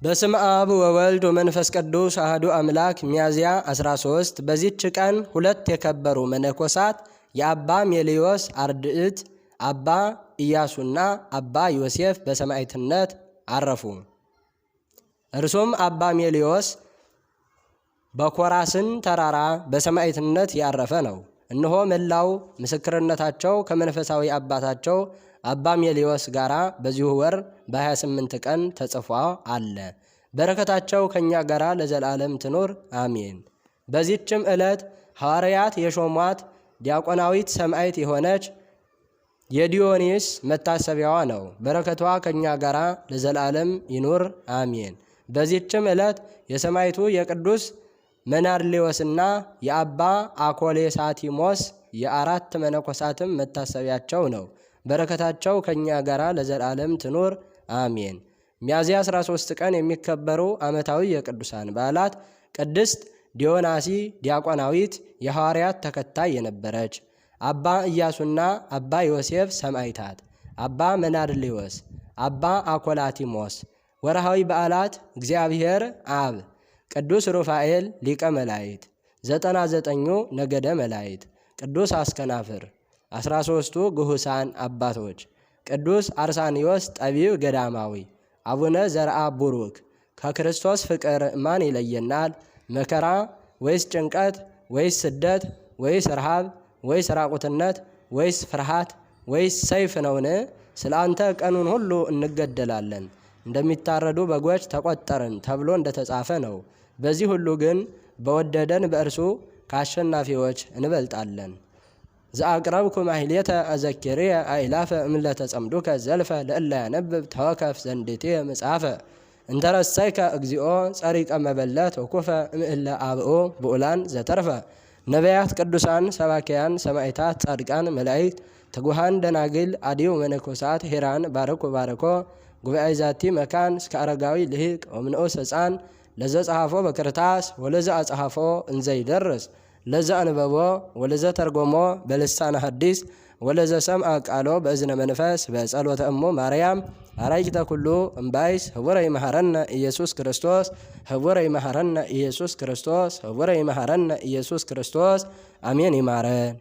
በስመ አብ ወወልድ ወመንፈስ ቅዱስ አሐዱ አምላክ። ሚያዝያ 13 በዚህች ቀን ሁለት የከበሩ መነኮሳት የአባ ሜልዮስ አርድእት አባ ኢያሱና አባ ዮሴፍ በሰማዕትነት አረፉ። እርሱም አባ ሜልዮስ በኮራስን ተራራ በሰማዕትነት ያረፈ ነው። እነሆ መላው ምስክርነታቸው ከመንፈሳዊ አባታቸው አባ ሜልዮስ ጋራ በዚሁ ወር በ28 ቀን ተጽፎ አለ። በረከታቸው ከኛ ጋራ ለዘላለም ትኖር አሜን። በዚህችም ዕለት ሐዋርያት የሾሟት ዲያቆናዊት ሰማዕት የሆነች የዲዮኒስ መታሰቢያዋ ነው። በረከቷ ከኛ ጋራ ለዘላለም ይኑር አሜን። በዚህችም ዕለት የሰማዕቱ የቅዱስ መናርሌዎስና የአባ አኮሌሳቲሞስ የአራት መነኮሳትም መታሰቢያቸው ነው። በረከታቸው ከኛ ጋራ ለዘላለም ትኑር አሜን። ሚያዝያ 13 ቀን የሚከበሩ ዓመታዊ የቅዱሳን በዓላት ቅድስት ዲዮናሲ ዲያቆናዊት የሐዋርያት ተከታይ የነበረች፣ አባ ኢያሱና አባ ዮሴፍ ሰማዕታት፣ አባ መናርሌዎስ፣ አባ አኮላቲሞስ። ወርሃዊ በዓላት እግዚአብሔር አብ፣ ቅዱስ ሩፋኤል ሊቀ መላእክት፣ 99ኙ ነገደ መላእክት፣ ቅዱስ አስከናፍር፣ 13ቱ ግሁሳን አባቶች፣ ቅዱስ አርሳኒዮስ ጠቢብ ገዳማዊ፣ አቡነ ዘርአ ቡሩክ። ከክርስቶስ ፍቅር ማን ይለየናል? መከራ ወይስ ጭንቀት ወይስ ስደት ወይስ ረሃብ ወይስ ራቁትነት ወይስ ፍርሃት ወይስ ሰይፍ ነውን? ስለ አንተ ቀኑን ሁሉ እንገደላለን፣ እንደሚታረዱ በጎች ተቆጠርን ተብሎ እንደተጻፈ ነው። በዚህ ሁሉ ግን በወደደን በእርሱ ከአሸናፊዎች እንበልጣለን። ዘአቅረብኩ ማሕሌተ አዘኪርየ አእላፈ እምለተ ጸምዱከ ዘልፈ ለእለ ያነብብ ተወከፍ ዘንዴቴ መጽሐፈ እንተረሰይከ እግዚኦ ጸሪቀ መበለት ወኩፈ እምእለ አብኦ ብኡላን ዘተርፈ ነቢያት፣ ቅዱሳን፣ ሰባኪያን፣ ሰማዕታት፣ ጻድቃን፣ መላእክት፣ ትጉሃን፣ ደናግል፣ አዲው መነኮሳት ሄራን ባረኮ ባረኮ ጉባኤ ዛቲ መካን እስከ አረጋዊ ልሂቅ ወምንዑስ ሕፃን ለዘ ጸሐፎ በክርታስ ወለዘ አጸሐፎ እንዘይደርስ ለዘ አንበቦ ወለዘ ተርጎሞ በልሳነ ሐዲስ ወለዘ ሰምዐ ቃሎ በእዝነ መንፈስ በጸሎተ እሙ ማርያም አራጅተ ኩሉ እምባይስ ህቡረ ይመሐረነ ኢየሱስ ክርስቶስ ህቡረ ይመሐረነ ኢየሱስ ክርስቶስ ህቡረ ይመሐረነ ኢየሱስ ክርስቶስ አሜን። ይማረን።